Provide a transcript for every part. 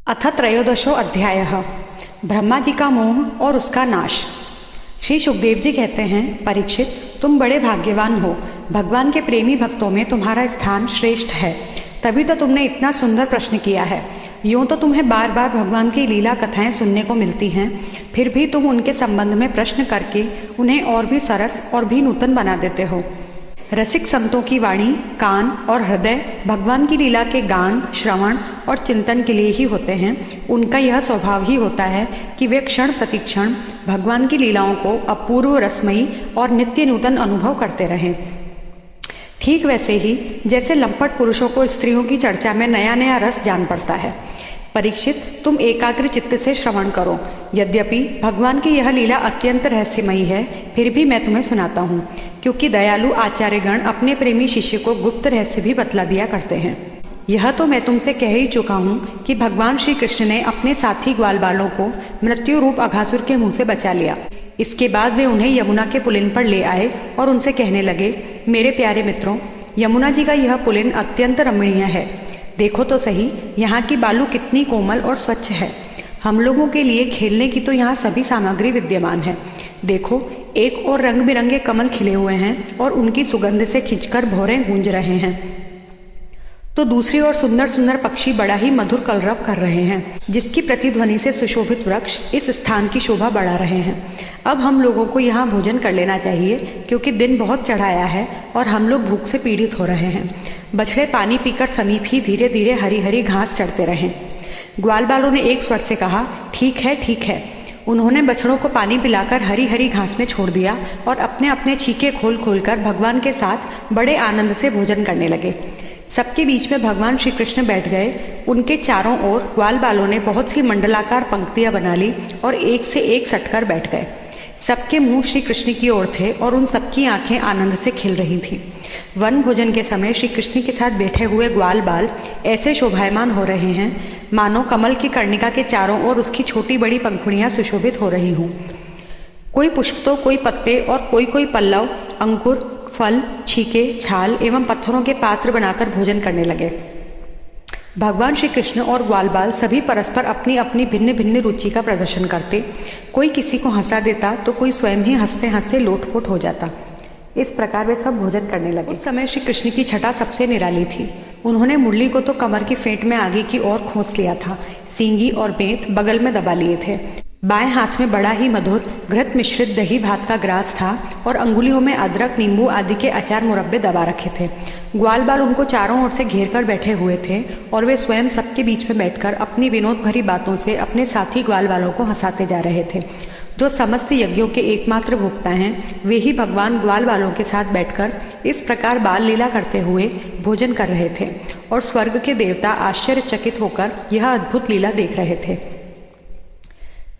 अथ त्रयोदशो अध्यायः ब्रह्मा जी का मोह और उसका नाश। श्री सुखदेव जी कहते हैं, परीक्षित, तुम बड़े भाग्यवान हो। भगवान के प्रेमी भक्तों में तुम्हारा स्थान श्रेष्ठ है, तभी तो तुमने इतना सुंदर प्रश्न किया है। यूँ तो तुम्हें बार बार भगवान की लीला कथाएं सुनने को मिलती हैं, फिर भी तुम उनके संबंध में प्रश्न करके उन्हें और भी सरस और भी नूतन बना देते हो। रसिक संतों की वाणी, कान और हृदय भगवान की लीला के गान, श्रवण और चिंतन के लिए ही होते हैं। उनका यह स्वभाव ही होता है कि वे क्षण प्रतिक्षण भगवान की लीलाओं को अपूर्व, रसमयी और नित्य नूतन अनुभव करते रहें। ठीक वैसे ही जैसे लंपट पुरुषों को स्त्रियों की चर्चा में नया नया रस जान पड़ता है। परीक्षित, तुम एकाग्र चित्त से श्रवण करो। यद्यपि भगवान की यह लीला अत्यंत रहस्यमयी है, फिर भी मैं तुम्हें सुनाता हूँ, क्योंकि दयालु आचार्यगण अपने प्रेमी शिष्य को गुप्त रहस्य भी बतला दिया करते हैं। यह तो मैं तुमसे कह ही चुका हूँ कि भगवान श्री कृष्ण ने अपने साथी ग्वाल बालों को मृत्यु रूप अघासुर के मुंह से बचा लिया। इसके बाद वे उन्हें यमुना के पुलिन पर ले आए और उनसे कहने लगे, मेरे प्यारे मित्रों, यमुना जी का यह पुलिन अत्यंत रमणीय है। देखो तो सही, यहाँ की बालू कितनी कोमल और स्वच्छ है। हम लोगों के लिए खेलने की तो यहाँ सभी सामग्री विद्यमान है। देखो, एक और रंग बिरंगे कमल खिले हुए हैं और उनकी सुगंध से खिंचकर भौरें गूंज रहे हैं, तो दूसरी ओर सुंदर सुंदर पक्षी बड़ा ही मधुर कलरव कर रहे हैं, जिसकी प्रतिध्वनि से सुशोभित वृक्ष इस स्थान की शोभा बढ़ा रहे हैं। अब हम लोगों को यहाँ भोजन कर लेना चाहिए, क्योंकि दिन बहुत चढ़ाया है और हम लोग भूख से पीड़ित हो रहे हैं। बछड़े पानी पीकर समीप ही धीरे धीरे हरी हरी घास चढ़ते रहें। ग्वाल बालों ने एक स्वर से कहा, ठीक है, ठीक है। उन्होंने बछड़ों को पानी पिलाकर हरी हरी घास में छोड़ दिया और अपने अपने छीके खोल खोल कर भगवान के साथ बड़े आनंद से भोजन करने लगे। सबके बीच में भगवान श्री कृष्ण बैठ गए। उनके चारों ओर ग्वाल बालों ने बहुत सी मंडलाकार पंक्तियां बना ली और एक से एक सटकर बैठ गए। सबके मुंह श्री कृष्ण की ओर थे और उन सबकी आंखें आनंद से खिल रही थीं। वन भोजन के समय श्री कृष्ण के साथ बैठे हुए ग्वाल बाल ऐसे शोभायमान हो रहे हैं मानो कमल की कर्णिका के चारों ओर उसकी छोटी बड़ी पंखुड़ियां सुशोभित हो रही हों। कोई पुष्प तो कोई पत्ते और कोई कोई पल्लव, अंकुर, फल, छीके, छाल एवं पत्थरों के पात्र बनाकर भोजन करने लगे। भगवान श्री कृष्ण और ग्वाल बाल सभी परस्पर अपनी अपनी भिन्न भिन्न रुचि का प्रदर्शन करते। कोई किसी को हंसा देता तो कोई स्वयं ही हंसते हंसते लोटपोट हो जाता। इस प्रकार वे सब भोजन करने लगे। उस समय श्री कृष्ण की छटा सबसे निराली थी। उन्होंने मुरली को तो कमर की फेंट में आगे की ओर खोस लिया था। सींगी और बेंत बगल में दबा लिए थे। बाएं हाथ में बड़ा ही मधुर घृत मिश्रित दही भात का ग्रास था और अंगुलियों में अदरक, नींबू आदि के अचार मुरब्बे दबा रखे थे। ग्वाल बाल उनको चारों ओर से घेर कर बैठे हुए थे और वे स्वयं सबके बीच में बैठकर अपनी विनोद भरी बातों से अपने साथी ग्वाल बालों को हंसाते जा रहे थे। जो समस्त यज्ञों के एकमात्र भोक्ता हैं, वे ही भगवान ग्वाल बालों के साथ बैठकर इस प्रकार बाल लीला करते हुए भोजन कर रहे थे और स्वर्ग के देवता आश्चर्यचकित होकर यह अद्भुत लीला देख रहे थे।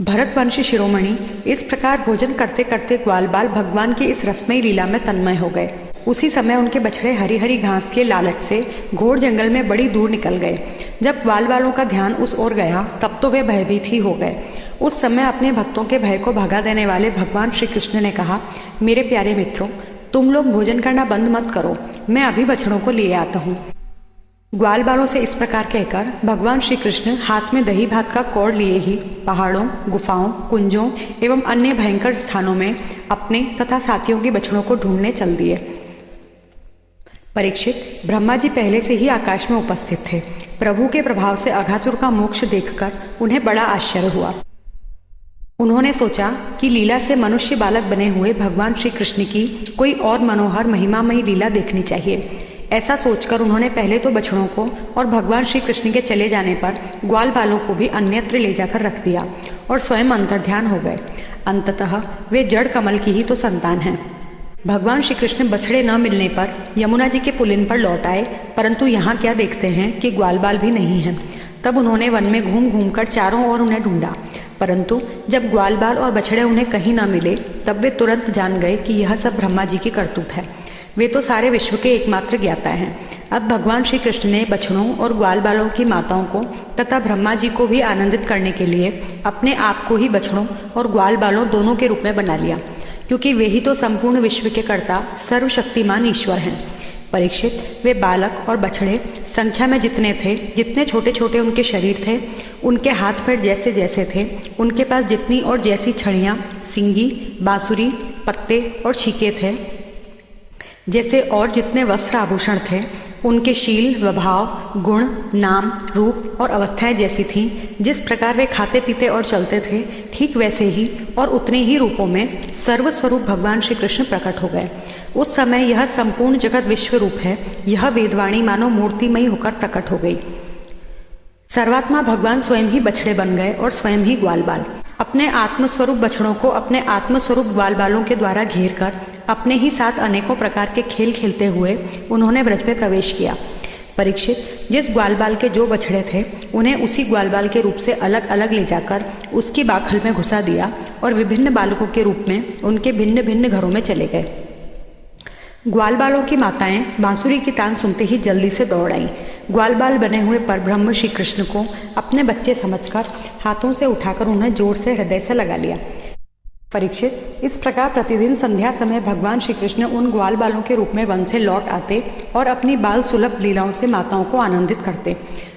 भरतवंशी शिरोमणि इस प्रकार भोजन करते करते ग्वाल बाल भगवान की इस रसमयी लीला में तन्मय हो गए। उसी समय उनके बछड़े हरी हरी घास के लालच से घोर जंगल में बड़ी दूर निकल गए। जब ग्वाल बालों का ध्यान उस ओर गया, तब तो वे भयभीत ही हो गए। उस समय अपने भक्तों के भय को भगा देने वाले भगवान श्री कृष्ण ने कहा, मेरे प्यारे मित्रों, तुम लोग भोजन करना बंद मत करो, मैं अभी बछड़ों को लिए आता हूँ। ग्वाल बालों से इस प्रकार कहकर भगवान श्री कृष्ण हाथ में दही भात का कौड़ लिए ही पहाड़ों, गुफाओं, कुंजों एवं अन्य भयंकर स्थानों में अपने तथा साथियों के बछड़ों को ढूंढने चल दिए। परीक्षित, ब्रह्मा जी पहले से ही आकाश में उपस्थित थे। प्रभु के प्रभाव से अघासुर का मोक्ष देखकर उन्हें बड़ा आश्चर्य हुआ। उन्होंने सोचा कि लीला से मनुष्य बालक बने हुए भगवान श्री कृष्ण की कोई और मनोहर महिमामयी लीला देखनी चाहिए। ऐसा सोचकर उन्होंने पहले तो बछड़ों को और भगवान श्री कृष्ण के चले जाने पर ग्वाल बालों को भी अन्यत्र ले जाकर रख दिया और स्वयं अंतर्ध्यान हो गए। अंततः वे जड़ कमल की ही तो संतान हैं। भगवान श्री कृष्ण बछड़े न मिलने पर यमुना जी के पुलिन पर लौट आए, परंतु यहाँ क्या देखते हैं कि ग्वाल बाल भी नहीं हैं। तब उन्होंने वन में घूम घूम कर चारों ओर उन्हें ढूंढा, परंतु जब ग्वाल बाल और बछड़े उन्हें कहीं न मिले, तब वे तुरंत जान गए कि यह सब ब्रह्मा जी की करतूत है। वे तो सारे विश्व के एकमात्र ज्ञाता हैं। अब भगवान श्री कृष्ण ने बछड़ों और ग्वाल बालों की माताओं को तथा ब्रह्मा जी को भी आनंदित करने के लिए अपने आप को ही बछड़ों और ग्वाल बालों दोनों के रूप में बना लिया, क्योंकि वे ही तो संपूर्ण विश्व के कर्ता सर्वशक्तिमान ईश्वर हैं। परीक्षित, वे बालक और बछड़े संख्या में जितने थे, जितने छोटे छोटे उनके शरीर थे, उनके हाथ पैर जैसे जैसे थे, उनके पास जितनी और जैसी छड़ियाँ, सिंगी, बांसुरी, पत्ते और छीके थे, जैसे और जितने वस्त्र आभूषण थे, उनके शील, स्वभाव, गुण, नाम, रूप और अवस्थाएं जैसी थीं। जिस प्रकार वे खाते पीते और चलते थे, ठीक वैसे ही और उतने ही रूपों में सर्वस्वरूप भगवान श्री कृष्ण प्रकट हो गए। उस समय यह संपूर्ण जगत विश्व रूप है, यह वेदवाणी मानो मूर्तिमयी होकर प्रकट हो गई। सर्वात्मा भगवान स्वयं ही बछड़े बन गए और स्वयं ही ग्वाल बाल। अपने आत्मस्वरूप बछड़ों को अपने आत्मस्वरूप ग्वाल बालों के द्वारा घेर कर अपने ही साथ अनेकों प्रकार के खेल खेलते हुए उन्होंने ब्रज में प्रवेश किया। परीक्षित, जिस ग्वाल बाल के जो बछड़े थे, उन्हें उसी ग्वाल बाल के रूप से अलग अलग ले जाकर उसकी बाखल में घुसा दिया और विभिन्न बालकों के रूप में उनके भिन्न भिन्न घरों में चले गए। ग्वाल बालों की माताएं बांसुरी की तान सुनते ही जल्दी से दौड़ आईं। ग्वाल बाल बने हुए परब्रह्म श्री कृष्ण को अपने बच्चे समझकर हाथों से उठाकर उन्हें जोर से हृदय से लगा लिया। परीक्षित, इस प्रकार प्रतिदिन संध्या समय भगवान श्री कृष्ण उन ग्वाल बालों के रूप में वन से लौट आते और अपनी बाल सुलभ लीलाओं से माताओं को आनंदित करते।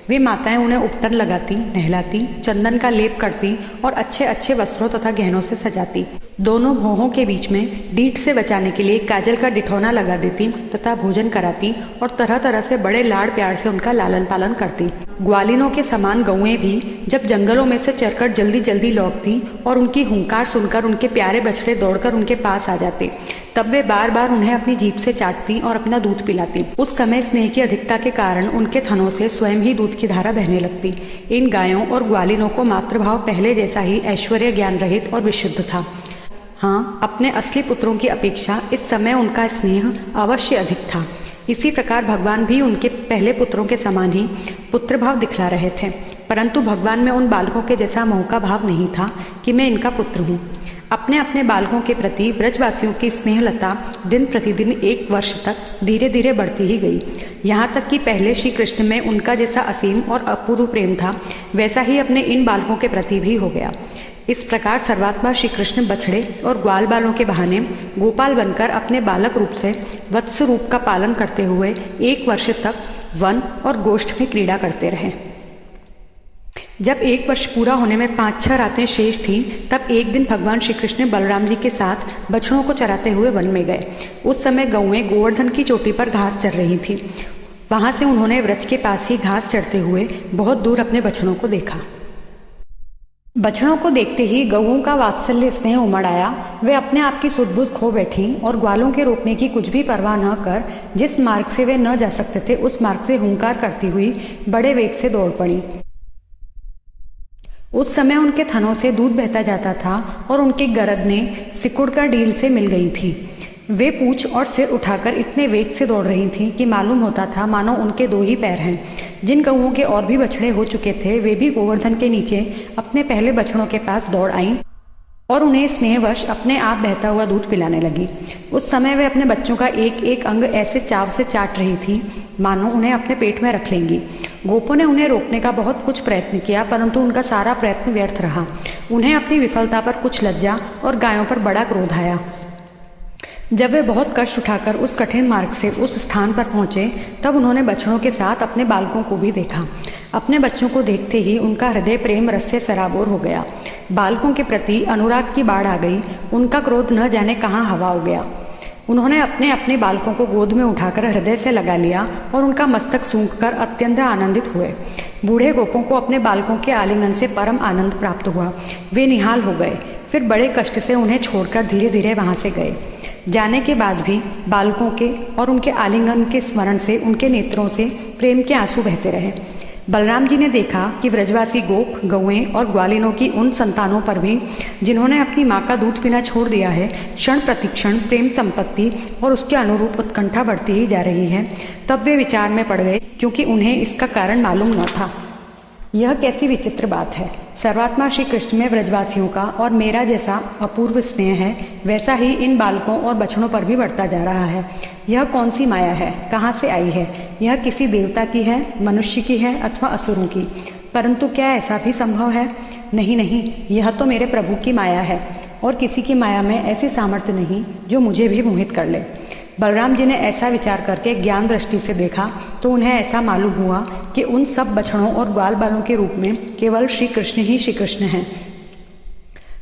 वे माताएं उन्हें उपटन लगाती, नहलाती, चंदन का लेप करती और अच्छे अच्छे वस्त्रों तथा गहनों से सजाती। दोनों भौहों के बीच में डीठ से बचाने के लिए काजल का डिठौना लगा देती तथा भोजन कराती और तरह तरह से बड़े लाड़ प्यार से उनका लालन पालन करती। ग्वालिनों के समान गौएं भी जब जंगलों में से चरकर जल्दी जल्दी लौटती और उनकी हुंकार सुनकर उनके प्यारे बछड़े दौड़कर उनके पास आ जाते, तब वे बार बार उन्हें अपनी जीभ से चाटती और अपना दूध पिलाती। उस समय स्नेह की अधिकता के कारण उनके थनों से स्वयं ही दूध की धारा बहने लगती। इन गायों और ग्वालिनों को मातृभाव पहले जैसा ही ऐश्वर्य ज्ञान रहित और विशुद्ध था। हाँ, अपने असली पुत्रों की अपेक्षा इस समय उनका स्नेह अवश्य अधिक था। इसी प्रकार भगवान भी उनके पहले पुत्रों के समान ही पुत्र भाव दिखला रहे थे, परंतु भगवान में उन बालकों के जैसा मोह का भाव नहीं था कि मैं इनका पुत्र हूँ। अपने अपने बालकों के प्रति ब्रजवासियों की स्नेहलता दिन प्रतिदिन 1 वर्ष तक धीरे धीरे बढ़ती ही गई। यहाँ तक कि पहले श्री कृष्ण में उनका जैसा असीम और अपूर्व प्रेम था, वैसा ही अपने इन बालकों के प्रति भी हो गया। इस प्रकार सर्वात्मा श्री कृष्ण बछड़े और ग्वाल बालों के बहाने गोपाल बनकर अपने बालक रूप से वत्स रूप का पालन करते हुए 1 वर्ष तक वन और गोष्ठ में क्रीड़ा करते रहे। जब 1 वर्ष पूरा होने में 5-6 रातें शेष थीं, तब एक दिन भगवान श्री कृष्ण बलराम जी के साथ बछड़ों को चराते हुए वन में गए। उस समय गौएं गोवर्धन की चोटी पर घास चर रही थीं। वहां से उन्होंने व्रज के पास ही घास चरते हुए बहुत दूर अपने बछड़ों को देखा। बछड़ों को देखते ही गऊओं का वात्सल्य स्नेह उमड़ आया। वे अपने आप की सुध-बुध खो बैठी और ग्वालों के रोकने की कुछ भी परवाह न कर जिस मार्ग से वे न जा सकते थे, उस मार्ग से हुंकार करती हुई बड़े वेग से दौड़ पड़ी। उस समय उनके थनों से दूध बहता जाता था और उनकी गरदनें सिकुड़कर डील से मिल गई थी। वे पूंछ और सिर उठाकर इतने वेग से दौड़ रही थीं कि मालूम होता था मानो उनके 2 ही पैर हैं। जिन गऊओं के और भी बछड़े हो चुके थे, वे भी गोवर्धन के नीचे अपने पहले बछड़ों के पास दौड़ आईं और उन्हें स्नेहवश अपने आप बहता हुआ दूध पिलाने लगी। उस समय वे अपने बच्चों का एक एक अंग ऐसे चाव से चाट रही थी मानो उन्हें अपने पेट में रख लेंगी। गोपों ने उन्हें रोकने का बहुत कुछ प्रयत्न किया, परंतु उनका सारा प्रयत्न व्यर्थ रहा। उन्हें अपनी विफलता पर कुछ लज्जा और गायों पर बड़ा क्रोध आया। जब वे बहुत कष्ट उठाकर उस कठिन मार्ग से उस स्थान पर पहुंचे, तब उन्होंने बछड़ों के साथ अपने बालकों को भी देखा। अपने बच्चों को देखते ही उनका हृदय प्रेम रस से सराबोर हो गया। बालकों के प्रति अनुराग की बाढ़ आ गई। उनका क्रोध न जाने कहाँ हवा हो गया। उन्होंने अपने अपने बालकों को गोद में उठाकर हृदय से लगा लिया और उनका मस्तक सूंघकर अत्यंत आनंदित हुए। बूढ़े गोपों को अपने बालकों के आलिंगन से परम आनंद प्राप्त हुआ। वे निहाल हो गए, फिर बड़े कष्ट से उन्हें छोड़कर धीरे धीरे वहां से गए। जाने के बाद भी बालकों के और उनके आलिंगन के स्मरण से उनके नेत्रों से प्रेम के आंसू बहते रहे। बलराम जी ने देखा कि ब्रजवासी गोप, गौएं और ग्वालिनों की उन संतानों पर भी जिन्होंने अपनी माँ का दूध पीना छोड़ दिया है, क्षण प्रतिक्षण प्रेम संपत्ति और उसके अनुरूप उत्कंठा बढ़ती ही जा रही है। तब वे विचार में पड़ गए, क्योंकि उन्हें इसका कारण मालूम न था। यह कैसी विचित्र बात है। सर्वात्मा श्री कृष्ण में ब्रजवासियों का और मेरा जैसा अपूर्व स्नेह है, वैसा ही इन बालकों और बछड़ों पर भी बढ़ता जा रहा है। यह कौन सी माया है, कहाँ से आई है? यह किसी देवता की है, मनुष्य की है अथवा असुरों की? परंतु क्या ऐसा भी संभव है? नहीं नहीं, यह तो मेरे प्रभु की माया है और किसी की माया में ऐसी सामर्थ्य नहीं जो मुझे भी मोहित कर ले। बलराम जी ने ऐसा विचार करके ज्ञान दृष्टि से देखा तो उन्हें ऐसा मालूम हुआ कि उन सब बछड़ों और ग्वाल बालों के रूप में केवल श्री कृष्ण ही श्री कृष्ण हैं।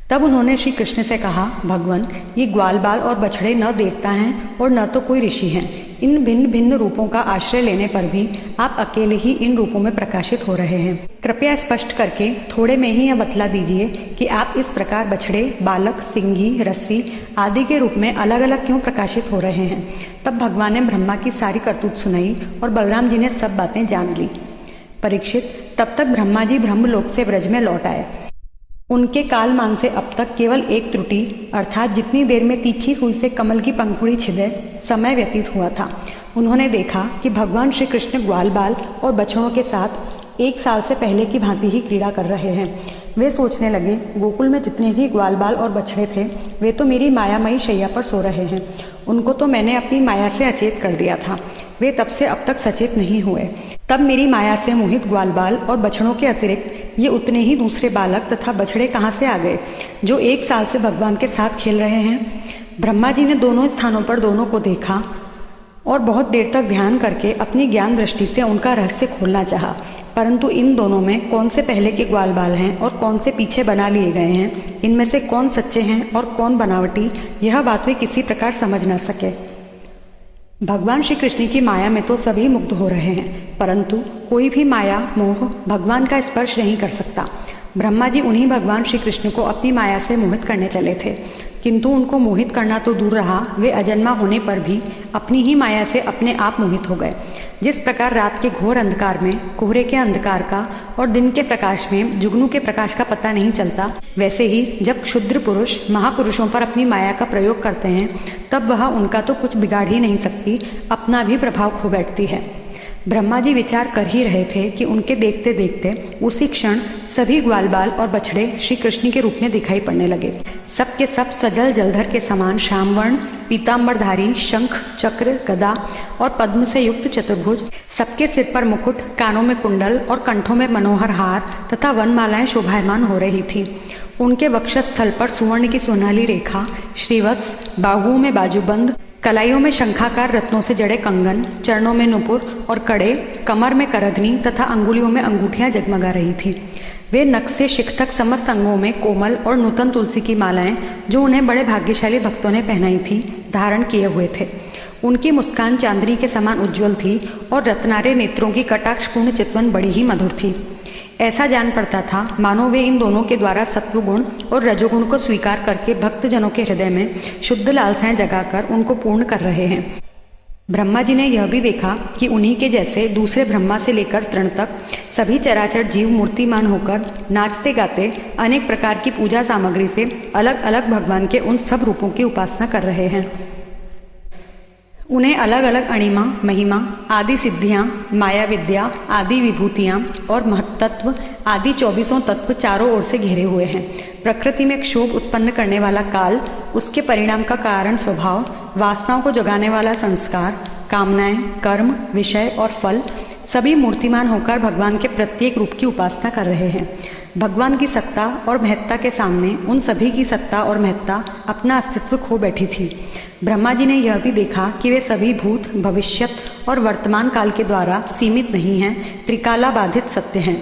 तब उन्होंने श्री कृष्ण से कहा, भगवान, ये ग्वाल बाल और बछड़े न देवता हैं और न तो कोई ऋषि हैं। इन भिन्न भिन्न रूपों का आश्रय लेने पर भी आप अकेले ही इन रूपों में प्रकाशित हो रहे हैं। कृपया स्पष्ट करके थोड़े में ही यह बतला दीजिए कि आप इस प्रकार बछड़े, बालक, सिंगी, रस्सी आदि के रूप में अलग अलग क्यों प्रकाशित हो रहे हैं। तब भगवान ने ब्रह्मा की सारी करतूत सुनाई और बलराम जी ने सब बातें जान ली। परीक्षित, तब तक ब्रह्मा जी ब्रह्मलोक से ब्रज में लौट आए। उनके कालमान से अब तक केवल एक त्रुटि अर्थात जितनी देर में तीखी सुई से कमल की पंखुड़ी छिदे समय व्यतीत हुआ था। उन्होंने देखा कि भगवान श्री कृष्ण ग्वाल बाल और बछड़ों के साथ 1 साल से पहले की भांति ही क्रीड़ा कर रहे हैं। वे सोचने लगे, गोकुल में जितने भी ग्वाल बाल और बछड़े थे वे तो मेरी मायामयी शैया पर सो रहे हैं। उनको तो मैंने अपनी माया से अचेत कर दिया था। वे तब से अब तक सचेत नहीं हुए। तब मेरी माया से मोहित ग्वाल बाल और बछड़ों के अतिरिक्त ये उतने ही दूसरे बालक तथा बछड़े कहाँ से आ गए जो 1 साल से भगवान के साथ खेल रहे हैं। ब्रह्मा जी ने दोनों स्थानों पर दोनों को देखा और बहुत देर तक ध्यान करके अपनी ज्ञान दृष्टि से उनका रहस्य खोलना चाहा, परंतु इन दोनों में कौन से पहले के ग्वाल बाल हैं और कौन से पीछे बना लिए गए हैं, इनमें से कौन सच्चे हैं और कौन बनावटी, यह बात वे किसी प्रकार समझ न सके। भगवान श्री कृष्ण की माया में तो सभी मुग्ध हो रहे हैं, परंतु कोई भी माया मोह भगवान का स्पर्श नहीं कर सकता। ब्रह्मा जी उन्हीं भगवान श्री कृष्ण को अपनी माया से मोहित करने चले थे, किंतु उनको मोहित करना तो दूर रहा, वे अजन्मा होने पर भी अपनी ही माया से अपने आप मोहित हो गए। जिस प्रकार रात के घोर अंधकार में कोहरे के अंधकार का और दिन के प्रकाश में जुगनू के प्रकाश का पता नहीं चलता, वैसे ही जब क्षुद्र पुरुष महापुरुषों पर अपनी माया का प्रयोग करते हैं तब वह उनका तो कुछ बिगाड़ ही नहीं सकती, अपना भी प्रभाव खो बैठती है। ब्रह्मा जी विचार कर ही रहे थे कि उनके देखते देखते उसी क्षण सभी ग्वाल बाल और बछड़े श्री कृष्ण के रूप में दिखाई पड़ने लगे। सब के सब सजल जलधर के समान श्यामवर्ण, पीताम्बरधारी, शंख, चक्र, गदा और पद्म से युक्त चतुर्भुज, सबके सिर पर मुकुट, कानों में कुंडल और कंठों में मनोहर हार तथा वनमालाएं शोभायमान हो रही थी। उनके वक्षस्थल पर सुवर्ण की सुनहली रेखा, श्रीवत्स, बाहुओं में बाजूबंद, कलाइयों में शंखाकार रत्नों से जड़े कंगन, चरणों में नुपुर और कड़े, कमर में करधनी तथा अंगुलियों में अंगूठियां जगमगा रही थी। वे नख से शिख तक समस्त अंगों में कोमल और नूतन तुलसी की मालाएं, जो उन्हें बड़े भाग्यशाली भक्तों ने पहनाई थी, धारण किए हुए थे। उनकी मुस्कान चांदनी के समान उज्ज्वल थी और रत्नारे नेत्रों की कटाक्षपूर्ण चितवन बड़ी ही मधुर थी। ऐसा जान पड़ता था मानो वे इन दोनों के द्वारा सत्वगुण और रजोगुण को स्वीकार करके भक्तजनों के हृदय में शुद्ध लालसाएं जगाकर उनको पूर्ण कर रहे हैं। ब्रह्मा जी ने यह भी देखा कि उन्हीं के जैसे दूसरे ब्रह्मा से लेकर तृण तक सभी चराचर जीव मूर्तिमान होकर नाचते गाते अनेक प्रकार की पूजा सामग्री से अलग अलग भगवान के उन सब रूपों की उपासना कर रहे हैं। उन्हें अलग अलग अणिमा, महिमा आदि सिद्धियां, माया विद्या आदि विभूतियां और महत्त्व आदि 24 तत्व चारों ओर से घिरे हुए हैं। प्रकृति में क्षोभ उत्पन्न करने वाला काल, उसके परिणाम का कारण स्वभाव, वासनाओं को जगाने वाला संस्कार, कामनाएं, कर्म, विषय और फल सभी मूर्तिमान होकर भगवान के प्रत्येक रूप की उपासना कर रहे हैं। भगवान की सत्ता और महत्ता के सामने उन सभी की सत्ता और महत्ता अपना अस्तित्व खो बैठी थी। ब्रह्मा जी ने यह भी देखा कि वे सभी भूत, भविष्यत और वर्तमान काल के द्वारा सीमित नहीं हैं, त्रिकाला बाधित सत्य हैं।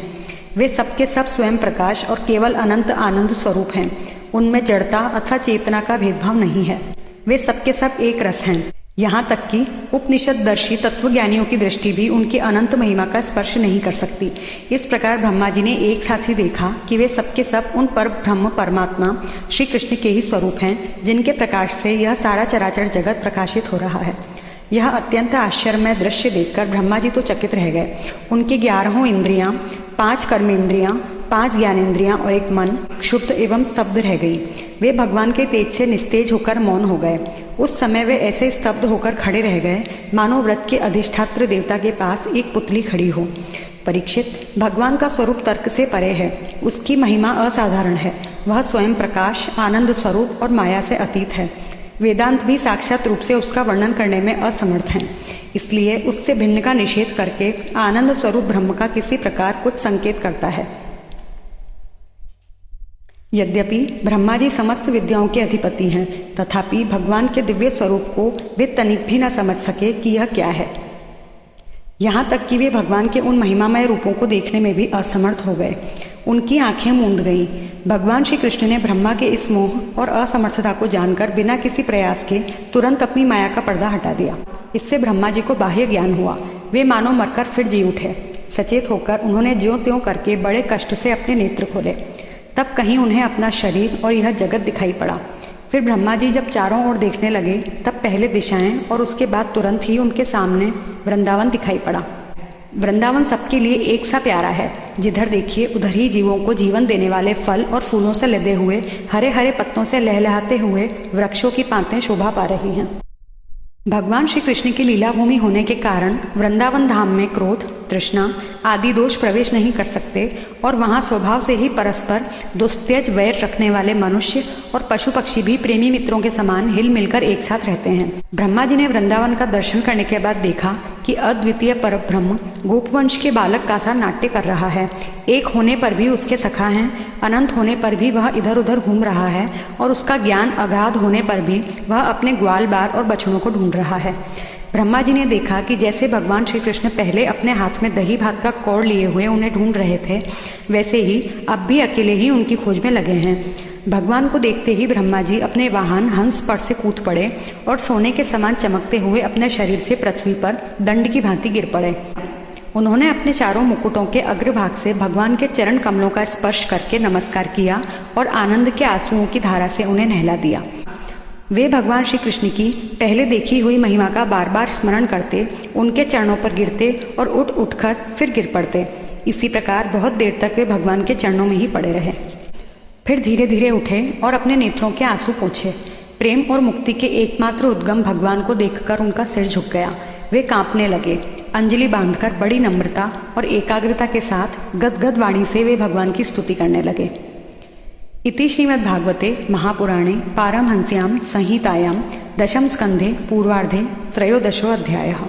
वे सबके सब स्वयं प्रकाश और केवल अनंत आनंद स्वरूप हैं। उनमें जड़ता अथवा चेतना का भेदभाव नहीं है। वे सबके सब एक रस हैं। यहाँ तक कि उपनिषददर्शी तत्वज्ञानियों की दृष्टि भी उनकी अनंत महिमा का स्पर्श नहीं कर सकती। इस प्रकार ब्रह्मा जी ने एक साथ ही देखा कि वे सबके सब उन पर ब्रह्म परमात्मा श्री कृष्ण के ही स्वरूप हैं, जिनके प्रकाश से यह सारा चराचर जगत प्रकाशित हो रहा है। यह अत्यंत आश्चर्यमय दृश्य देखकर ब्रह्मा जी तो चकित रह गए। उनकी 11 इंद्रियां, 5 कर्मेंद्रियां, 5 ज्ञानेंद्रियां और एक मन क्षुब्ध एवं स्तब्ध रह गई। वे भगवान के तेज से निस्तेज होकर मौन हो गए। उस समय वे ऐसे स्तब्ध होकर खड़े रह गए मानो व्रत के अधिष्ठात्र देवता के पास एक पुतली खड़ी हो। परीक्षित, भगवान का स्वरूप तर्क से परे है। उसकी महिमा असाधारण है। वह स्वयं प्रकाश, आनंद स्वरूप और माया से अतीत है। वेदांत भी साक्षात रूप से उसका वर्णन करने में असमर्थ हैं। इसलिए उससे भिन्न का निषेध करके आनंद स्वरूप ब्रह्म का किसी प्रकार कुछ संकेत करता है। यद्यपि ब्रह्मा जी समस्त विद्याओं के अधिपति हैं, तथापि भगवान के दिव्य स्वरूप को वे तनिक भी न समझ सके कि यह क्या है। यहाँ तक कि वे भगवान के उन महिमामय रूपों को देखने में भी असमर्थ हो गए। उनकी आंखें मूंद गईं। भगवान श्री कृष्ण ने ब्रह्मा के इस मोह और असमर्थता को जानकर बिना किसी प्रयास के तुरंत अपनी माया का पर्दा हटा दिया। इससे ब्रह्मा जी को बाह्य ज्ञान हुआ। वे मानो मरकर फिर जी उठे। सचेत होकर उन्होंने ज्यों त्यों करके बड़े कष्ट से अपने नेत्र खोले। तब कहीं उन्हें अपना शरीर और यह जगत दिखाई पड़ा। फिर ब्रह्मा जी जब चारों ओर देखने लगे, तब पहले दिशाएं और उसके बाद तुरंत ही उनके सामने वृंदावन दिखाई पड़ा। वृंदावन सबके लिए एक सा प्यारा है। जिधर देखिए उधर ही जीवों को जीवन देने वाले फल और फूलों से लदे हुए हरे हरे पत्तों से लहलहाते हुए वृक्षों की पांतें शोभा पा रही हैं। भगवान श्री कृष्ण की लीला भूमि होने के कारण वृंदावन धाम में क्रोध, तृष्णा आदि दोष प्रवेश नहीं कर सकते और वहाँ स्वभाव से ही परस्पर दुस्त्यज वैर रखने वाले मनुष्य और पशु पक्षी भी प्रेमी मित्रों के समान हिल मिलकर एक साथ रहते हैं। ब्रह्मा जी ने वृंदावन का दर्शन करने के बाद देखा कि अद्वितीय परब्रह्म गोपवंश के बालक का सा नाट्य कर रहा है। एक होने पर भी उसके सखा हैं, अनंत होने पर भी वह इधर उधर घूम रहा है और उसका ज्ञान अगाध होने पर भी वह अपने ग्वाल बार और बछड़ों को ढूंढ रहा है। ब्रह्मा जी ने देखा कि जैसे भगवान श्री कृष्ण पहले अपने हाथ में दही भात का कौड़ लिए हुए उन्हें ढूंढ रहे थे, वैसे ही अब भी अकेले ही उनकी खोज में लगे हैं। भगवान को देखते ही ब्रह्मा जी अपने वाहन हंस पर से कूद पड़े और सोने के समान चमकते हुए अपने शरीर से पृथ्वी पर दंड की भांति गिर पड़े। उन्होंने अपने चारों मुकुटों के अग्रभाग से भगवान के चरण कमलों का स्पर्श करके नमस्कार किया और आनंद के आंसुओं की धारा से उन्हें नहला दिया। वे भगवान श्री कृष्ण की पहले देखी हुई महिमा का बार बार स्मरण करते, उनके चरणों पर गिरते और उठ उठकर फिर गिर पड़ते। इसी प्रकार बहुत देर तक वे भगवान के चरणों में ही पड़े रहे। फिर धीरे धीरे उठे और अपने नेत्रों के आंसू पोंछे। प्रेम और मुक्ति के एकमात्र उद्गम भगवान को देखकर उनका सिर झुक गया। वे कांपने लगे। अंजलि बांधकर बड़ी नम्रता और एकाग्रता के साथ गदगद वाणी से वे भगवान की स्तुति करने लगे। इति श्रीमद्भागवते महापुराणे पारमहंस्यां संहितायां दशम स्कंधे पूर्वार्धे त्रयोदशो अध्यायः।